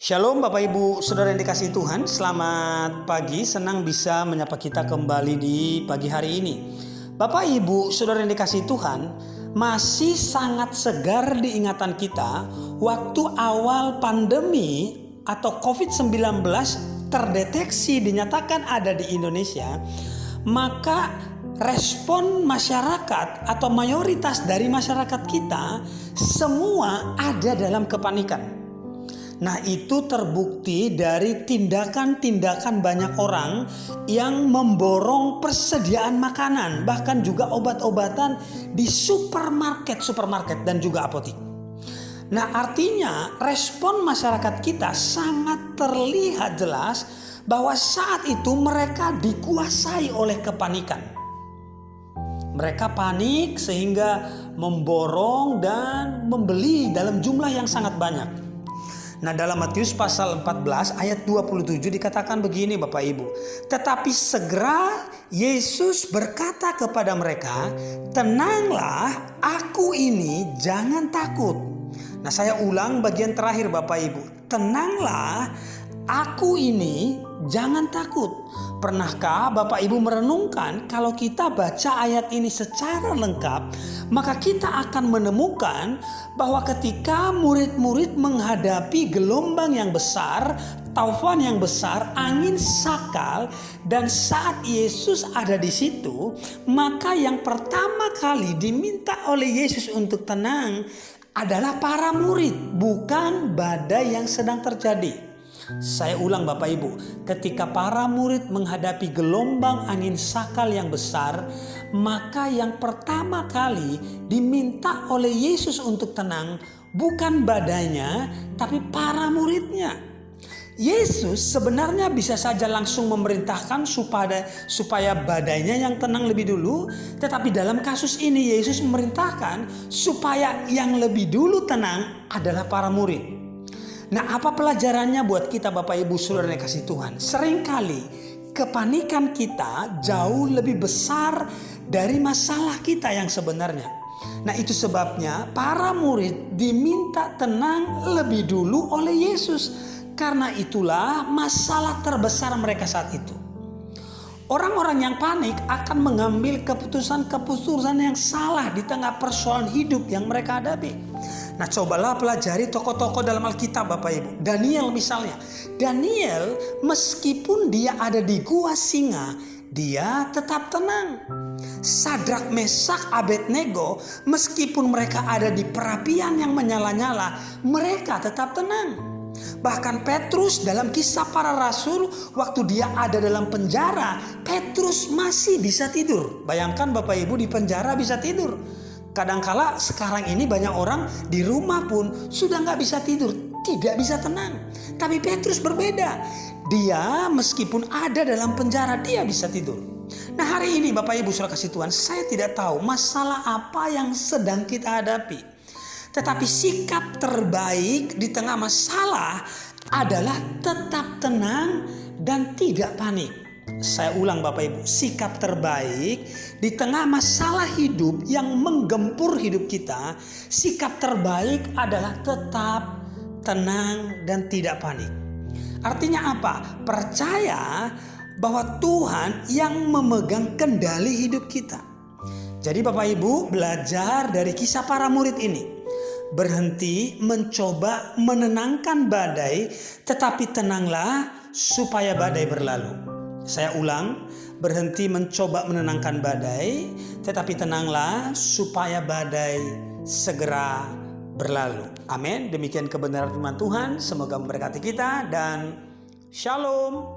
Shalom Bapak Ibu Saudara yang dikasihi Tuhan, selamat pagi, senang bisa menyapa kita kembali di pagi hari ini. Bapak Ibu Saudara yang dikasihi Tuhan, masih sangat segar di ingatan kita waktu awal pandemi atau COVID-19 terdeteksi dinyatakan ada di Indonesia, maka respon masyarakat atau mayoritas dari masyarakat kita semua ada dalam kepanikan. Nah, itu terbukti dari tindakan-tindakan banyak orang yang memborong persediaan makanan, bahkan juga obat-obatan di supermarket dan juga apotik. Nah, artinya respon masyarakat kita sangat terlihat jelas bahwa saat itu mereka dikuasai oleh kepanikan. Mereka panik sehingga memborong dan membeli dalam jumlah yang sangat banyak. Nah, dalam Matius pasal 14 ayat 27 dikatakan begini Bapak Ibu. Tetapi segera Yesus berkata kepada mereka, "Tenanglah, aku ini, jangan takut." Nah, saya ulang bagian terakhir Bapak Ibu. Tenanglah, aku ini, jangan takut. Pernahkah Bapak Ibu merenungkan kalau kita baca ayat ini secara lengkap, maka kita akan menemukan bahwa ketika murid-murid menghadapi gelombang yang besar, taufan yang besar, angin sakal, dan saat Yesus ada di situ, maka yang pertama kali diminta oleh Yesus untuk tenang adalah para murid, bukan badai yang sedang terjadi. Saya ulang Bapak Ibu, ketika para murid menghadapi gelombang angin sakal yang besar, maka yang pertama kali diminta oleh Yesus untuk tenang bukan badainya, tapi para muridnya. Yesus sebenarnya bisa saja langsung memerintahkan supaya badainya yang tenang lebih dulu, tetapi dalam kasus ini Yesus memerintahkan supaya yang lebih dulu tenang adalah para murid. Nah, apa pelajarannya buat kita Bapak Ibu Saudara yang kasih Tuhan? Seringkali kepanikan kita jauh lebih besar dari masalah kita yang sebenarnya. Nah, itu sebabnya para murid diminta tenang lebih dulu oleh Yesus. Karena itulah masalah terbesar mereka saat itu. Orang-orang yang panik akan mengambil keputusan-keputusan yang salah di tengah persoalan hidup yang mereka hadapi. Nah, cobalah pelajari tokoh-tokoh dalam Alkitab Bapak Ibu. Daniel misalnya. Daniel meskipun dia ada di gua singa, dia tetap tenang. Sadrak, Mesak, Abednego meskipun mereka ada di perapian yang menyala-nyala, mereka tetap tenang. Bahkan Petrus dalam Kisah Para Rasul, waktu dia ada dalam penjara, Petrus masih bisa tidur. Bayangkan Bapak Ibu di penjara bisa tidur. Kadangkala sekarang ini banyak orang di rumah pun sudah gak bisa tidur, tidak bisa tenang. Tapi Petrus berbeda. Dia meskipun ada dalam penjara, dia bisa tidur. Nah, hari ini Bapak Ibu Saudara kasih Tuhan, saya tidak tahu masalah apa yang sedang kita hadapi. Tetapi sikap terbaik di tengah masalah adalah tetap tenang dan tidak panik. Saya ulang Bapak Ibu, sikap terbaik di tengah masalah hidup yang menggempur hidup kita, sikap terbaik adalah tetap tenang dan tidak panik. Artinya apa? Percaya bahwa Tuhan yang memegang kendali hidup kita. Jadi Bapak Ibu belajar dari kisah para murid ini. Berhenti mencoba menenangkan badai, tetapi tenanglah supaya badai berlalu. Saya ulang, berhenti mencoba menenangkan badai, tetapi tenanglah supaya badai segera berlalu. Amin. Demikian kebenaran firman Tuhan. Semoga memberkati kita dan shalom.